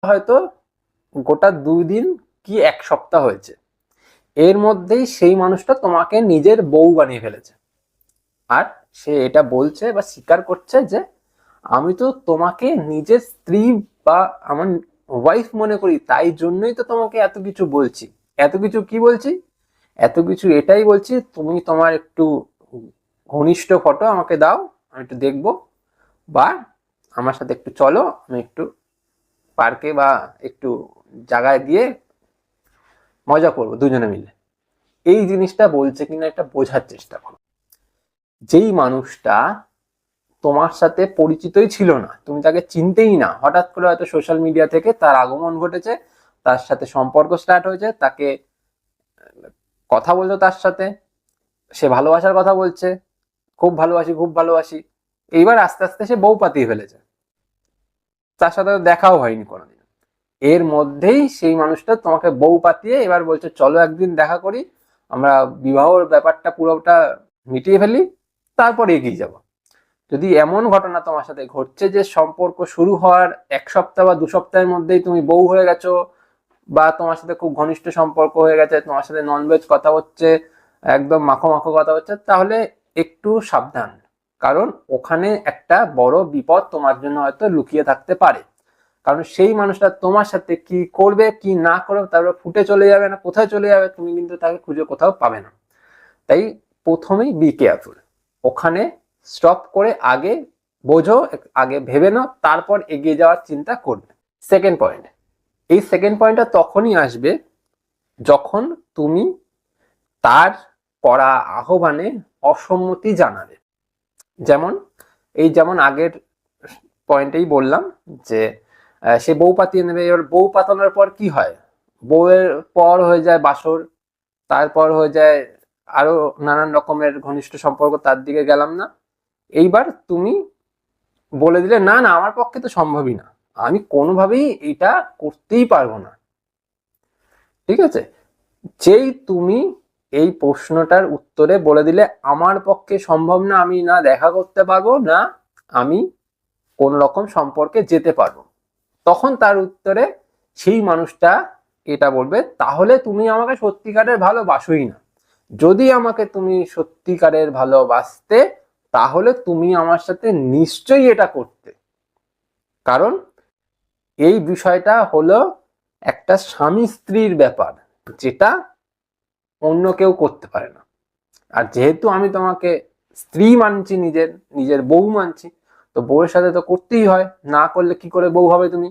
হয়তো গোটা 2 দিন কি 1 সপ্তাহ হয়েছে, এর মধ্যেই সেই মানুষটা তোমাকে নিজের বউ বানিয়ে ফেলেছে। আর সে এটা বলছে বা স্বীকার করছে যে আমি তো তোমাকে নিজের স্ত্রী বা আমার ওয়াইফ মনে করি, তাই জন্যই তো তোমাকে এত কিছু বলছি। এত কিছু কি বলছি? এত কিছু এটাই বলছি, তুমি তোমার একটু ঘনিষ্ঠ ফটো আমাকে দাও, আমি একটু দেখবো, বা আমার সাথে একটু চলো, আমি একটু পার্কে বা একটু জায়গায় গিয়ে মজা করবো দুজনে মিলে। এই জিনিসটা বলছে কিনা এটা বোঝার চেষ্টা করো। যেই মানুষটা তোমার সাথে পরিচিতই ছিল না, তুমি তাকে চিনতেই না, হঠাৎ করে হয়তো সোশ্যাল মিডিয়া থেকে তার আগমন ঘটেছে, তার সাথে সম্পর্ক স্টার্ট হয়েছে, তাকে কথা বলছো তার সাথে, সে ভালোবাসার কথা বলছে, খুব ভালোবাসি খুব ভালোবাসি, এইবার আস্তে আস্তে সে বউ পাতিয়ে ফেলেছে, তার সাথে দেখাও হয়নি কোনোদিন। এর মধ্যেই সেই মানুষটা তোমাকে বউ পাতিয়ে এবার বলছে চলো একদিন দেখা করি, আমরা বিবাহর ব্যাপারটা পুরোটা মিটিয়ে ফেলি, তারপর এগিয়ে যাব। যদি এমন ঘটনা তোমার সাথে ঘটছে যে সম্পর্ক শুরু হওয়ার 1 সপ্তাহ বা 2 সপ্তাহের মধ্যেই তুমি বউ হয়ে গেছো, বা তোমার সাথে খুব ঘনিষ্ঠ সম্পর্ক হয়ে গেছে, তোমার সাথে ননভেজ কথা হচ্ছে, একদম মাখো মাখো কথা হচ্ছে, তাহলে একটু সাবধান। কারণ ওখানে একটা বড় বিপদ তোমার জন্য হয়তো লুকিয়ে থাকতে পারে। কারণ সেই মানুষটা তোমার সাথে কি করবে কি না করবে, তারপর ফুটে চলে যাবে না কোথায় চলে যাবে, তুমি কিন্তু তাকে খুঁজে কোথাও পাবে না। তাই প্রথমেই বি কেয়ারফুল, ওখানে স্টপ করে আগে বোঝো, আগে ভেবে নাও, তারপর এগিয়ে যাওয়ার চিন্তা করবে। সেকেন্ড পয়েন্ট, এই সেকেন্ড পয়েন্টটা তখনই আসবে যখন তুমি তার করা আহ্বানে অসম্মতি জানাবে। যেমন যেমন আগের পয়েন্টেই বললাম যে সে বউ পাতিয়ে নেবে, এবার বউ পাতানোর পর কি হয়, বউয়ের পর হয়ে যায় বাসর, তারপর হয়ে যায় আরো নানান রকমের ঘনিষ্ঠ সম্পর্ক, তার দিকে গেলাম না। এইবার তুমি বলে দিলে না না আমার পক্ষে তো সম্ভবই না, আমি কোনোভাবেই এটা করতেই পারবো না। ঠিক আছে, যেই তুমি এই প্রশ্নটার উত্তরে বলে দিলে আমার পক্ষে সম্ভব না, আমি না দেখা করতে পারবো না, আমি কোন রকম সম্পর্কে যেতে পারবো, তখন তার উত্তরে সেই মানুষটা এটা বলবে তাহলে তুমি আমাকে সত্যিকারের ভালোবাসোই না। যদি আমাকে তুমি সত্যিকারের ভালোবাসতে তাহলে তুমি আমার সাথে নিশ্চয়ই এটা করতে। কারণ এই বিষয়টা হলো একটা স্বামী স্ত্রীর ব্যাপার, যেটা অন্য কেউ করতে পারে না। আর যেহেতু আমি তোমাকে স্ত্রী মানছি, নিজের নিজের বউ মানছি, তো বউয়ের সাথে তো করতেই হয়, না করলে কি করে বউ হবে তুমি।